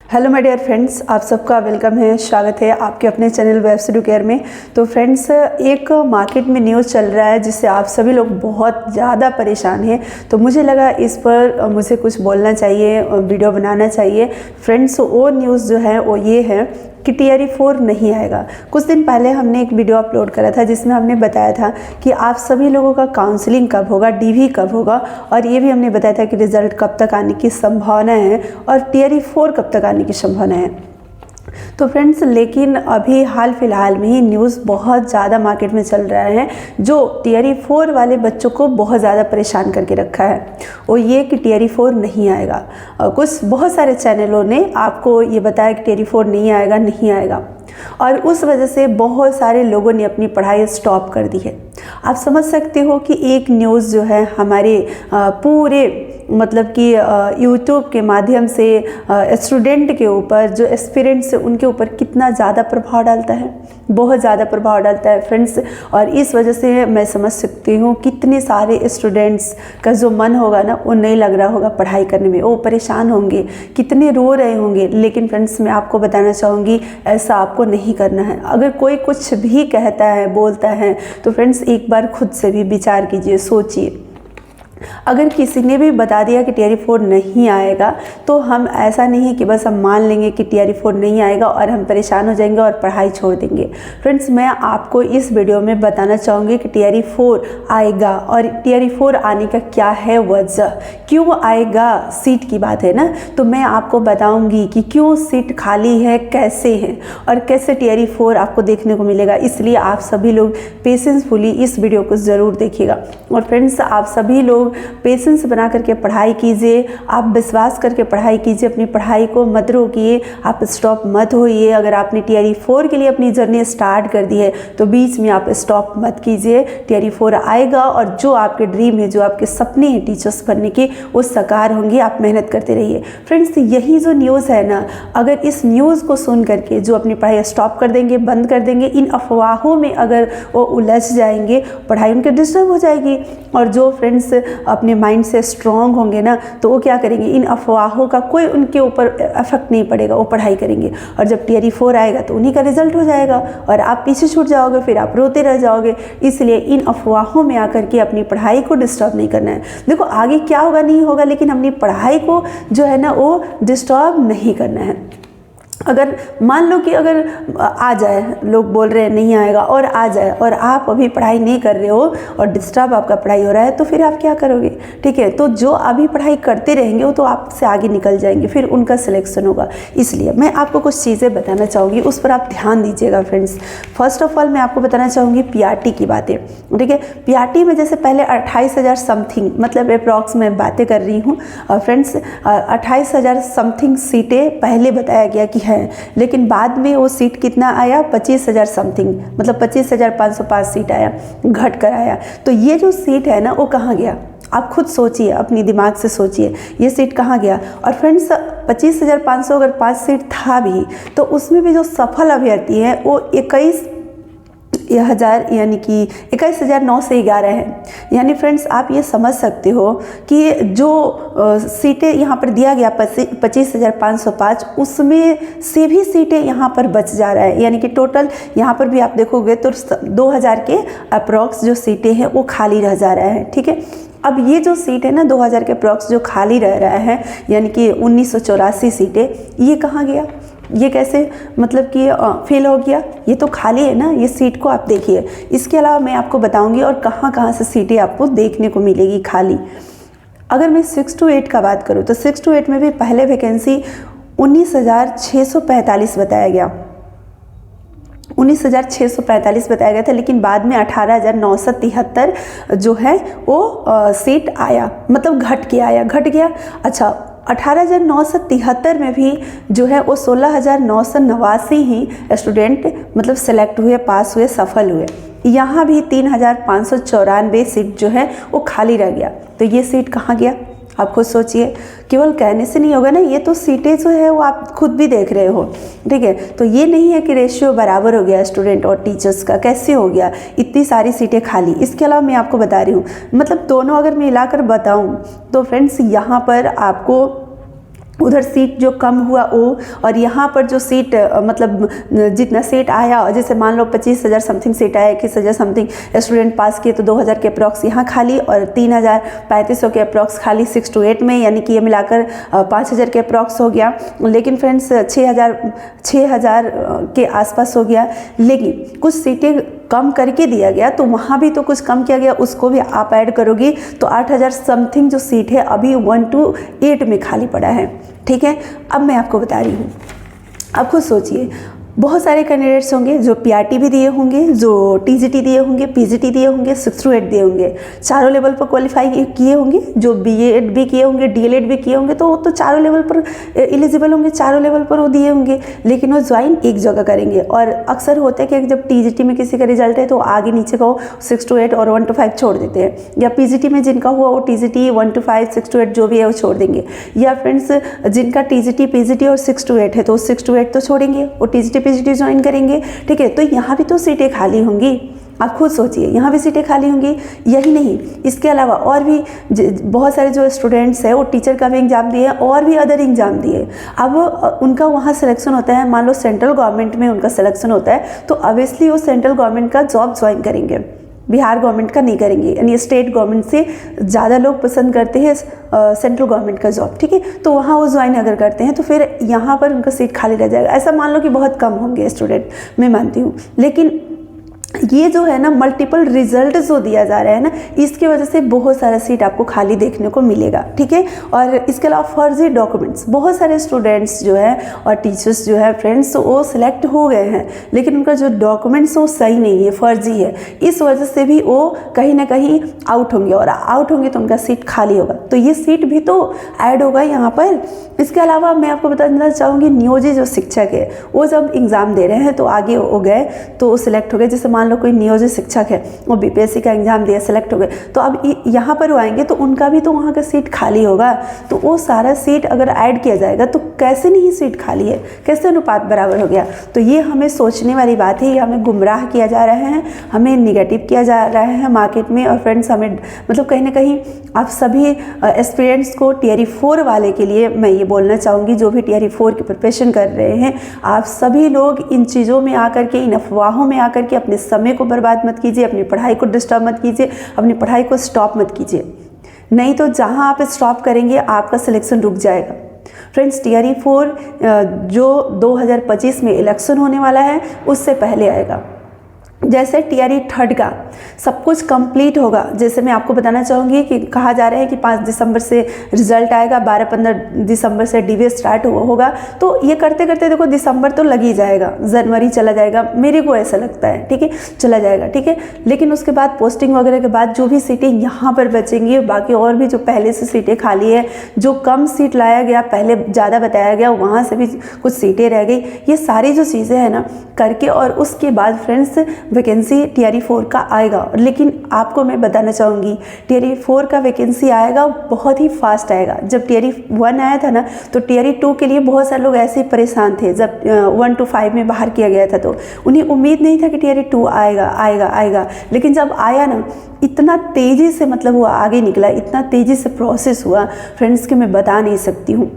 Hello my dear friends, आप सबका welcome है, स्वागत है आपके अपने चैनल वेब्स एडुकेयर में। तो फ्रेंड्स, एक मार्केट में न्यूज़ चल रहा है जिससे आप सभी लोग बहुत ज़्यादा परेशान हैं। तो मुझे लगा इस पर मुझे कुछ बोलना चाहिए, वीडियो बनाना चाहिए। फ्रेंड्स, वो न्यूज़ जो है वो ये है कि टीआरई 4 नहीं आएगा। कुछ दिन पहले हमने एक वीडियो अपलोड करा था जिसमें हमने बताया था कि आप सभी लोगों का काउंसलिंग कब होगा, डीवी कब होगा, और ये भी हमने बताया था कि रिज़ल्ट कब तक आने की संभावना है और टीआरई 4 कब तक आने की संभावना है। तो फ्रेंड्स, लेकिन अभी हाल फिलहाल में ही न्यूज़ बहुत ज़्यादा मार्केट में चल रहा है जो टीआरई 4 वाले बच्चों को बहुत ज़्यादा परेशान करके रखा है। वो ये कि टीआरई 4 नहीं आएगा। कुछ बहुत सारे चैनलों ने आपको ये बताया कि टीआरई 4 नहीं आएगा, और उस वजह से बहुत सारे लोगों ने अपनी पढ़ाई स्टॉप कर दी है। आप समझ सकते हो कि एक न्यूज़ जो है हमारे पूरे मतलब कि यूट्यूब के माध्यम से स्टूडेंट के ऊपर, जो एस्पिरेंट्स है उनके ऊपर कितना ज़्यादा प्रभाव डालता है, बहुत ज़्यादा प्रभाव डालता है फ्रेंड्स। और इस वजह से मैं समझ सकती हूँ कितने सारे स्टूडेंट्स का जो मन होगा ना वो नहीं लग रहा होगा पढ़ाई करने में, वो परेशान होंगे, कितने रो रहे होंगे। लेकिन फ्रेंड्स, मैं आपको बताना चाहूँगी ऐसा आपको नहीं करना है। अगर कोई कुछ भी कहता है, बोलता है, तो फ्रेंड्स एक बार खुद से भी विचार कीजिए, सोचिए। अगर किसी ने भी बता दिया कि टीआरई 4 नहीं आएगा तो हम ऐसा नहीं है कि बस हम मान लेंगे कि टीआरई 4 नहीं आएगा और हम परेशान हो जाएंगे और पढ़ाई छोड़ देंगे। फ्रेंड्स, मैं आपको इस वीडियो में बताना चाहूँगी कि टीआरई 4 आएगा और टीआरई 4 आने का क्या है वजह, क्यों आएगा। सीट की बात है ना, तो मैं आपको बताऊँगी कि क्यों सीट खाली है, कैसे है और कैसे टीआरई 4 आपको देखने को मिलेगा। इसलिए आप सभी लोग पेशेंसफुली इस वीडियो को ज़रूर देखिएगा। और फ्रेंड्स, आप सभी लोग पेशेंस बना करके पढ़ाई कीजिए, आप विश्वास करके पढ़ाई कीजिए, अपनी पढ़ाई को मत रोकिए, आप स्टॉप मत होइए। अगर आपने टीआरई 4 के लिए अपनी जर्नी स्टार्ट कर दी है तो बीच में आप स्टॉप मत कीजिए। टीआरई 4 आएगा और जो आपके ड्रीम है, जो आपके सपने हैं टीचर्स बनने के, वो साकार होंगे। आप मेहनत करते रहिए। फ्रेंड्स, यही जो न्यूज़ है ना, अगर इस न्यूज़ को सुन करके जो अपनी पढ़ाई स्टॉप कर देंगे, बंद कर देंगे, इन अफवाहों में अगर वो उलझ जाएंगे, पढ़ाई उनकी डिस्टर्ब हो जाएगी। और जो फ्रेंड्स अपने माइंड से स्ट्रांग होंगे ना, तो वो क्या करेंगे, इन अफवाहों का कोई उनके ऊपर इफेक्ट नहीं पड़ेगा, वो पढ़ाई करेंगे। और जब टीआरई 4 आएगा तो उन्हीं का रिजल्ट हो जाएगा और आप पीछे छूट जाओगे, फिर आप रोते रह जाओगे। इसलिए इन अफवाहों में आकर के अपनी पढ़ाई को डिस्टर्ब नहीं करना है। देखो आगे क्या होगा नहीं होगा, लेकिन अपनी पढ़ाई को जो है ना वो डिस्टर्ब नहीं करना है। अगर मान लो कि अगर आ जाए, लोग बोल रहे हैं नहीं आएगा और आ जाए, और आप अभी पढ़ाई नहीं कर रहे हो और डिस्टर्ब आपका पढ़ाई हो रहा है, तो फिर आप क्या करोगे। ठीक है, तो जो अभी पढ़ाई करते रहेंगे वो तो आपसे आगे निकल जाएंगे, फिर उनका सिलेक्शन होगा। इसलिए मैं आपको कुछ चीज़ें बताना चाहूँगी, उस पर आप ध्यान दीजिएगा फ्रेंड्स। फर्स्ट ऑफ ऑल मैं आपको बताना चाहूँगी पीआरटी की बातें। ठीक है, पीआरटी में जैसे पहले 28,000 समथिंग, मतलब अप्रॉक्स मैं बातें कर रही हूँ फ्रेंड्स, 28,000 समथिंग सीटें पहले बताया गया कि है, लेकिन बाद में वो सीट कितना आया, 25,000 समथिंग, मतलब 25,505 सीट आया, घट कर आया। तो ये जो सीट है ना वो कहाँ गया, आप खुद सोचिए, अपनी दिमाग से सोचिए ये सीट कहाँ गया। और फ्रेंड्स, 25,500 अगर 5 सीट था भी तो उसमें भी जो सफल अभ्यर्थी है वो 21,000 यानी कि 21,911 है। यानी फ्रेंड्स, आप ये समझ सकते हो कि जो सीटें यहाँ पर दिया गया 25,505, उसमें से भी सीटें यहाँ पर बच जा रहा है। यानी कि टोटल यहाँ पर भी आप देखोगे तो 2,000 के अप्रॉक्स जो सीटें हैं वो खाली रह जा रहा है। ठीक है, अब ये जो सीट है ना 2,000 के अप्रॉक्स जो खाली रह रहा है, यानी कि 1984 सीटें, ये कहाँ गया, ये कैसे मतलब कि फेल हो गया, ये तो खाली है ना, ये सीट को आप देखिए। इसके अलावा मैं आपको बताऊंगी और कहाँ कहाँ से सीटें आपको देखने को मिलेगी खाली। अगर मैं 6 to 8 का बात करूँ तो 6 to 8 में भी पहले वैकेंसी 19,645 बताया गया, 19,645 बताया गया था, लेकिन बाद में 18,973 जो है वो सीट आया, मतलब घट गया। अच्छा, 18,973 में भी जो है वो 16,989 ही स्टूडेंट मतलब सेलेक्ट हुए, पास हुए, सफल हुए। यहाँ भी 3,594 सीट जो है वो खाली रह गया। तो ये सीट कहाँ गया, आप खुद सोचिए। केवल कहने से नहीं होगा ना, ये तो सीटें जो है वो आप खुद भी देख रहे हो। ठीक है, तो ये नहीं है कि रेशियो बराबर हो गया स्टूडेंट और टीचर्स का, कैसे हो गया, इतनी सारी सीटें खाली। इसके अलावा मैं आपको बता रही हूँ, मतलब दोनों अगर मैं मिलाकर बताऊँ तो फ्रेंड्स यहाँ पर आपको उधर सीट जो कम हुआ वो, और यहाँ पर जो सीट मतलब जितना सीट आया, जैसे मान लो 25,000 समथिंग सीट आया, 21,000 समथिंग स्टूडेंट पास किए, तो 2,000 के अप्रॉक्स यहाँ खाली और 3,3500 के अप्रॉक्स खाली 6 to 8 में, यानी कि ये मिलाकर 5,000 के अप्रॉक्स हो गया। लेकिन फ्रेंड्स 6,000 के आसपास हो गया, लेकिन कुछ सीटें कम करके दिया गया, तो वहाँ भी तो कुछ कम किया गया, उसको भी आप ऐड करोगी तो 8,000 समथिंग जो सीट है अभी 1 to 8 में खाली पड़ा है। ठीक है, अब मैं आपको बता रही हूँ, आप खुद सोचिए, बहुत सारे कैंडिडेट्स होंगे जो पीआरटी भी दिए होंगे, जो टीजीटी दिए होंगे, पीजीटी दिए होंगे, 6 to 8 दिए होंगे, चारों लेवल पर क्वालिफाई किए होंगे, जो बीएड भी किए होंगे, डीएलएड भी किए होंगे, तो वो तो चारों लेवल पर एलिजिबल होंगे, चारों लेवल पर वो दिए होंगे, लेकिन वो ज्वाइन एक जगह करेंगे। और अक्सर होता है कि जब टीजीटी में किसी का रिजल्ट है तो आगे नीचे का 6 to 8 और 1 to 5 छोड़ देते हैं, या पीजीटी में जिनका हुआ वो टीजीटी 1 to 5, 6 to 8 जो भी है वो छोड़ देंगे, या फ्रेंड्स जिनका टीजीटी, पीजीटी और 6 to 8 है तो 6 to 8 तो छोड़ेंगे, वो टीजीटी पीजीटी ज्वाइन करेंगे। ठीक है, तो यहाँ भी तो सीटें खाली होंगी, आप खुद सोचिए, यहाँ भी सीटें खाली होंगी। यही नहीं, इसके अलावा और भी बहुत सारे जो स्टूडेंट्स हैं वो टीचर का भी एग्ज़ाम दिए और भी अदर एग्ज़ाम दिए। अब उनका वहाँ सिलेक्शन होता है, मान लो सेंट्रल गवर्नमेंट में उनका सिलेक्शन होता है, तो ऑब्वियसली वो सेंट्रल गवर्नमेंट का जॉब ज्वाइन करेंगे, बिहार गवर्नमेंट का नहीं करेंगे, यानी स्टेट गवर्नमेंट से ज़्यादा लोग पसंद करते हैं सेंट्रल गवर्नमेंट का जॉब। ठीक है, तो वहाँ वो ज्वाइन अगर करते हैं तो फिर यहाँ पर उनका सीट खाली रह जाएगा। ऐसा मान लो कि बहुत कम होंगे स्टूडेंट, मैं मानती हूँ, लेकिन ये जो है ना मल्टीपल रिजल्ट जो दिया जा रहा है ना, इसकी वजह से बहुत सारा सीट आपको खाली देखने को मिलेगा। ठीक है, और इसके अलावा फर्जी डॉक्यूमेंट्स, बहुत सारे स्टूडेंट्स जो है और टीचर्स जो है फ्रेंड्स वो सिलेक्ट हो गए हैं, लेकिन उनका जो डॉक्यूमेंट्स वो सही नहीं है, फर्जी है, इस वजह से भी वो कहीं ना कहीं आउट होंगे, और आउट होंगे तो उनका सीट खाली होगा, तो ये सीट भी तो ऐड होगा यहाँ पर। इसके अलावा मैं आपको बताना चाहूँगी, नियोजित जो शिक्षक है वो जब एग्ज़ाम दे रहे हैं तो आगे हो गए तो वो सिलेक्ट हो गए, जैसे मान लो कोई नियोजित शिक्षक है वो बीपीएससी का एग्जाम दिया, सिलेक्ट हो गए, तो अब यहाँ पर वो आएंगे तो उनका भी तो वहाँ का सीट खाली होगा, तो वो सारा सीट अगर ऐड किया जाएगा तो कैसे नहीं सीट खाली है, कैसे अनुपात बराबर हो गया। तो ये हमें सोचने वाली बात है, ये हमें गुमराह किया जा रहा है, हमें निगेटिव किया जा रहा है मार्केट में। और फ्रेंड्स हमें मतलब कहीं ना कहीं आप सभी एस्पिरेंट्स को टियर 4 वाले के लिए मैं ये बोलना चाहूँगी, जो भी टियर 4 की प्रिपरेशन कर रहे हैं, आप सभी लोग इन चीज़ों में आकर के, इन अफवाहों में आकर के अपने समय को बर्बाद मत कीजिए, अपनी पढ़ाई को डिस्टर्ब मत कीजिए, अपनी पढ़ाई को स्टॉप मत कीजिए, नहीं तो जहां आप स्टॉप करेंगे आपका सिलेक्शन रुक जाएगा। फ्रेंड्स टियर 4 जो 2025 में इलेक्शन होने वाला है उससे पहले आएगा। जैसे टियर 3 का सब कुछ कंप्लीट होगा, जैसे मैं आपको बताना चाहूँगी कि कहा जा रहा है कि 5 दिसंबर से रिजल्ट आएगा, 12-15 दिसंबर से डीवे स्टार्ट होगा, तो ये करते करते देखो दिसंबर तो लग ही जाएगा, जनवरी चला जाएगा, मेरे को ऐसा लगता है। ठीक है, चला जाएगा। ठीक है, लेकिन उसके बाद पोस्टिंग वगैरह के बाद जो भी सीटें यहाँ पर बचेंगी, बाकी और भी जो पहले से सीटें खाली है, जो कम सीट लाया गया, पहले ज़्यादा बताया गया, वहाँ से भी कुछ सीटें रह गई, ये सारी जो चीज़ें हैं ना करके, और उसके बाद फ्रेंड्स वैकेंसी टियर 4 का आएगा। लेकिन आपको मैं बताना चाहूँगी टियर 4 का वैकेंसी आएगा बहुत ही फास्ट आएगा। जब टियर 1 आया था ना तो टियर 2 के लिए बहुत सारे लोग ऐसे परेशान थे, जब 1 to 5 में बाहर किया गया था तो उन्हें उम्मीद नहीं था कि टियर 2 आएगा, लेकिन जब आया ना इतना तेज़ी से मतलब वो आगे निकला, इतना तेज़ी से प्रोसेस हुआ फ्रेंड्स कि मैं बता नहीं सकती हूँ।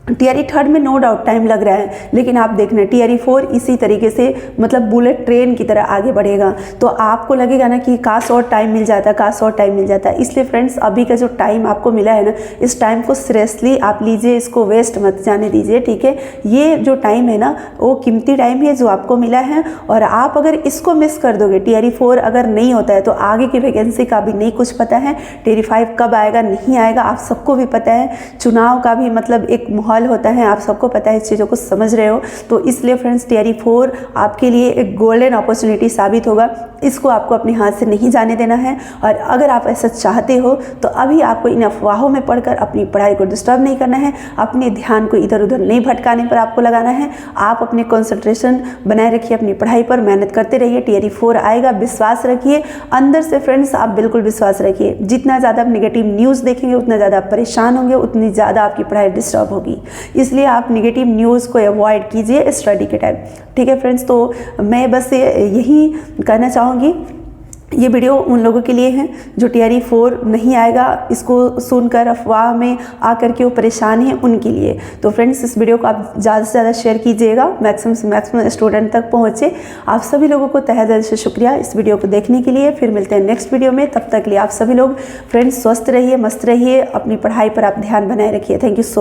टियर 3 में नो डाउट टाइम लग रहा है, लेकिन आप देखना टियर 4 इसी तरीके से मतलब बुलेट ट्रेन की तरह आगे बढ़ेगा, तो आपको लगेगा ना कि काश और टाइम मिल जाता, काश और टाइम मिल जाता। इसलिए फ्रेंड्स अभी का जो टाइम आपको मिला है ना, इस टाइम को सीरियसली आप लीजिए, इसको वेस्ट मत जाने दीजिए। ठीक है, ये जो टाइम है ना वो कीमती टाइम है जो आपको मिला है, और आप अगर इसको मिस कर दोगे, टियर 4 अगर नहीं होता है तो आगे की वैकेंसी का भी नहीं कुछ पता है, टियर 5 कब आएगा नहीं आएगा आप सबको भी पता है, चुनाव का भी मतलब एक माहौल होता है, आप सबको पता है, इस चीज़ों को समझ रहे हो। तो इसलिए फ्रेंड्स टियर 4 आपके लिए एक गोल्डन अपॉर्चुनिटी साबित होगा, इसको आपको अपने हाथ से नहीं जाने देना है। और अगर आप ऐसा चाहते हो तो अभी आपको इन अफवाहों में पढ़कर अपनी पढ़ाई को डिस्टर्ब नहीं करना है, अपने ध्यान को इधर उधर नहीं भटकाने पर आपको लगाना है। आप अपने कंसंट्रेशन बनाए रखिए, अपनी पढ़ाई पर मेहनत करते रहिए, टियर 4 आएगा, विश्वास रखिए अंदर से फ्रेंड्स, आप बिल्कुल विश्वास रखिए। जितना ज़्यादा आप नेगेटिव न्यूज़ देखेंगे उतना ज़्यादा आप परेशान होंगे, उतनी ज़्यादा आपकी पढ़ाई डिस्टर्ब होगी, इसलिए आप नेगेटिव न्यूज़ को अवॉइड कीजिए स्टडी के टाइम। ठीक है फ्रेंड्स, तो मैं बस यही कहना चाहूँगी ये वीडियो उन लोगों के लिए हैं जो टीआरई 4 नहीं आएगा इसको सुनकर अफवाह में आकर के वो परेशान हैं, उनके लिए। तो फ्रेंड्स, इस वीडियो को आप ज़्यादा से ज़्यादा शेयर कीजिएगा, मैक्सिमम से मैक्सिमम स्टूडेंट तक पहुँचे। आप सभी लोगों को तहे दिल से शुक्रिया इस वीडियो को देखने के लिए। फिर मिलते हैं नेक्स्ट वीडियो में, तब तक के लिए आप सभी लोग फ्रेंड्स स्वस्थ रहिए, मस्त रहिए, अपनी पढ़ाई पर आप ध्यान बनाए रखिए। Thank you so